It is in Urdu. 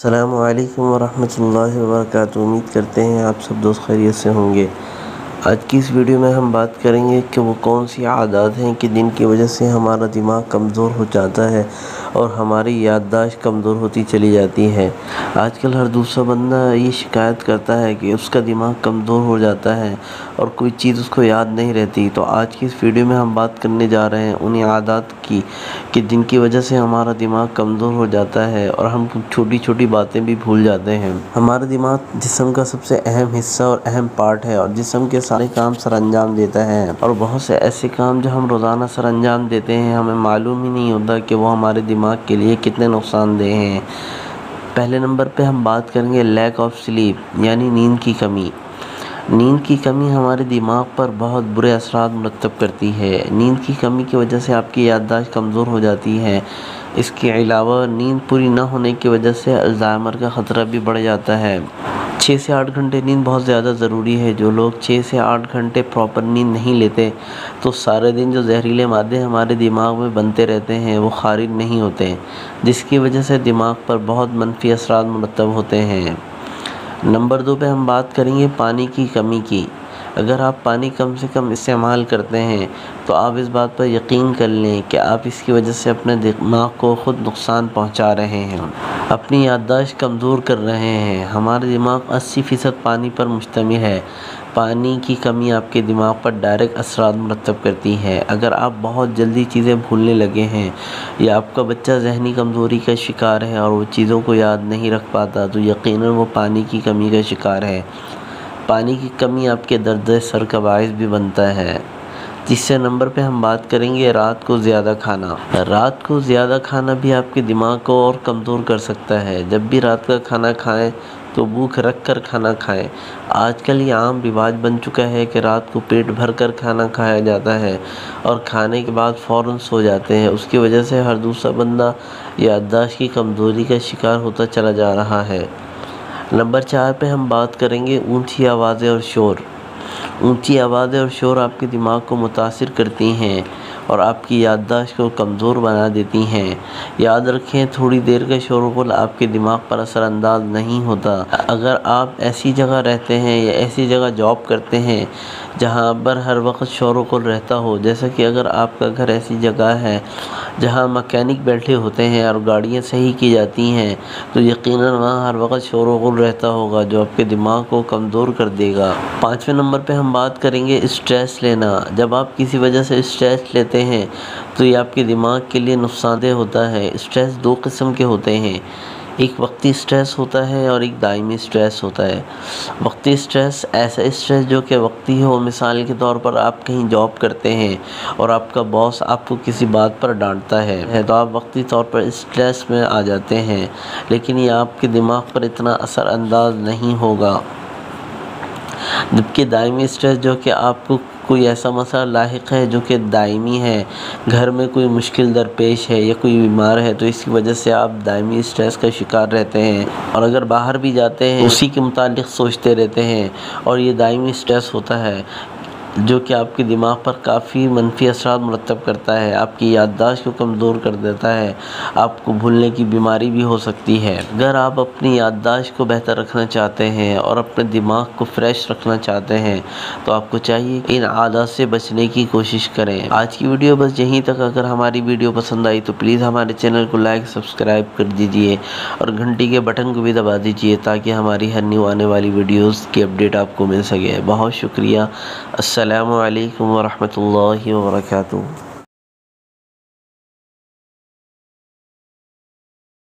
السلام علیکم ورحمۃ اللہ وبرکاتہ۔ امید کرتے ہیں آپ سب دوست خیریت سے ہوں گے۔ آج کی اس ویڈیو میں ہم بات کریں گے کہ وہ کون سی عادات ہیں کہ جن کی وجہ سے ہمارا دماغ کمزور ہو جاتا ہے اور ہماری یادداشت کمزور ہوتی چلی جاتی ہے۔ آج کل ہر دوسرا بندہ یہ شکایت کرتا ہے کہ اس کا دماغ کمزور ہو جاتا ہے اور کوئی چیز اس کو یاد نہیں رہتی۔ تو آج کی اس ویڈیو میں ہم بات کرنے جا رہے ہیں انہیں عادات کی کہ جن کی وجہ سے ہمارا دماغ کمزور ہو جاتا ہے اور ہم چھوٹی چھوٹی باتیں بھی بھول جاتے ہیں۔ ہمارا دماغ جسم کا سب سے اہم حصہ اور اہم پارٹ ہے اور جسم کے سارے کام سر انجام دیتا ہے، اور بہت سے ایسے کام جو ہم روزانہ سر انجام دیتے ہیں ہمیں معلوم ہی نہیں ہوتا کہ وہ ہمارے دماغ کے لیے کتنے نقصان دہ ہیں۔ پہلے نمبر پہ ہم بات کریں گے لیک آف سلیپ، یعنی نیند کی کمی۔ نیند کی کمی ہمارے دماغ پر بہت برے اثرات مرتب کرتی ہے۔ نیند کی کمی کی وجہ سے آپ کی یادداشت کمزور ہو جاتی ہے۔ اس کے علاوہ نیند پوری نہ ہونے کی وجہ سے الزائمر کا خطرہ بھی بڑھ جاتا ہے۔ 6 سے 8 گھنٹے نیند بہت زیادہ ضروری ہے۔ جو لوگ 6 سے 8 گھنٹے پراپر نیند نہیں لیتے تو سارے دن جو زہریلے مادے ہمارے دماغ میں بنتے رہتے ہیں وہ خارج نہیں ہوتے، جس کی وجہ سے دماغ پر بہت منفی اثرات مرتب ہوتے ہیں۔ نمبر 2 پہ ہم بات کریں گے پانی کی کمی کی۔ اگر آپ پانی کم سے کم استعمال کرتے ہیں تو آپ اس بات پر یقین کر لیں کہ آپ اس کی وجہ سے اپنے دماغ کو خود نقصان پہنچا رہے ہیں، اپنی یادداشت کمزور کر رہے ہیں۔ ہمارا دماغ 80% پانی پر مشتمل ہے۔ پانی کی کمی آپ کے دماغ پر ڈائریکٹ اثرات مرتب کرتی ہے۔ اگر آپ بہت جلدی چیزیں بھولنے لگے ہیں یا آپ کا بچہ ذہنی کمزوری کا شکار ہے اور وہ چیزوں کو یاد نہیں رکھ پاتا تو یقیناً وہ پانی کی کمی کا شکار ہے۔ پانی کی کمی آپ کے درد سر کا باعث بھی بنتا ہے۔ تیسرے نمبر پہ ہم بات کریں گے رات کو زیادہ کھانا۔ رات کو زیادہ کھانا بھی آپ کے دماغ کو اور کمزور کر سکتا ہے۔ جب بھی رات کا کھانا کھائیں تو بھوک رکھ کر کھانا کھائیں۔ آج کل یہ عام رواج بن چکا ہے کہ رات کو پیٹ بھر کر کھانا کھایا جاتا ہے اور کھانے کے بعد فوراً سو جاتے ہیں۔ اس کی وجہ سے ہر دوسرا بندہ یادداشت کی کمزوری کا شکار ہوتا چلا جا رہا ہے۔ نمبر 4 پہ ہم بات کریں گے اونچی آوازیں اور شور۔ اونچی آوازیں اور شور آپ کے دماغ کو متاثر کرتی ہیں اور آپ کی یادداشت کو کمزور بنا دیتی ہیں۔ یاد رکھیں تھوڑی دیر کا شور و غل آپ کے دماغ پر اثر انداز نہیں ہوتا۔ اگر آپ ایسی جگہ رہتے ہیں یا ایسی جگہ جاب کرتے ہیں جہاں پر ہر وقت شور و غل رہتا ہو، جیسا کہ اگر آپ کا گھر ایسی جگہ ہے جہاں مکینک بیٹھے ہوتے ہیں اور گاڑیاں صحیح کی جاتی ہیں تو یقیناً وہاں ہر وقت شور و غل رہتا ہوگا جو آپ کے دماغ کو کمزور کر دے گا۔ 5ویں نمبر پہ ہم بات کریں گے اسٹریس لینا۔ جب آپ کسی وجہ سے اسٹریس لیتے ہیں تو یہ آپ کے دماغ کے لیے نقصان دہ ہوتا ہے۔ اسٹریس 2 قسم کے ہوتے ہیں، ایک وقتی اسٹریس ہوتا ہے اور ایک دائمی اسٹریس ہوتا ہے۔ وقتی اسٹریس ایسا اسٹریس جو کہ وقتی ہو، مثال کے طور پر آپ کہیں جاب کرتے ہیں اور آپ کا باس آپ کو کسی بات پر ڈانٹتا ہے تو آپ وقتی طور پر اسٹریس میں آ جاتے ہیں، لیکن یہ آپ کے دماغ پر اتنا اثر انداز نہیں ہوگا۔ جبکہ دائمی اسٹریس جو کہ آپ کو کوئی ایسا مسئلہ لاحق ہے جو کہ دائمی ہے، گھر میں کوئی مشکل درپیش ہے یا کوئی بیمار ہے تو اس کی وجہ سے آپ دائمی اسٹریس کا شکار رہتے ہیں، اور اگر باہر بھی جاتے ہیں اسی کے متعلق سوچتے رہتے ہیں، اور یہ دائمی اسٹریس ہوتا ہے جو کہ آپ کے دماغ پر کافی منفی اثرات مرتب کرتا ہے، آپ کی یادداشت کو کمزور کر دیتا ہے، آپ کو بھولنے کی بیماری بھی ہو سکتی ہے۔ اگر آپ اپنی یادداشت کو بہتر رکھنا چاہتے ہیں اور اپنے دماغ کو فریش رکھنا چاہتے ہیں تو آپ کو چاہیے کہ ان عادات سے بچنے کی کوشش کریں۔ آج کی ویڈیو بس یہیں تک۔ اگر ہماری ویڈیو پسند آئی تو پلیز ہمارے چینل کو لائک سبسکرائب کر دیجئے اور گھنٹی کے بٹن کو بھی دبا دیجئے تاکہ ہماری ہر نیو آنے والی ویڈیوز کی اپڈیٹ آپ کو مل سکے۔ بہت شکریہ۔ السلام علیکم ورحمۃ اللہ وبرکاتہ۔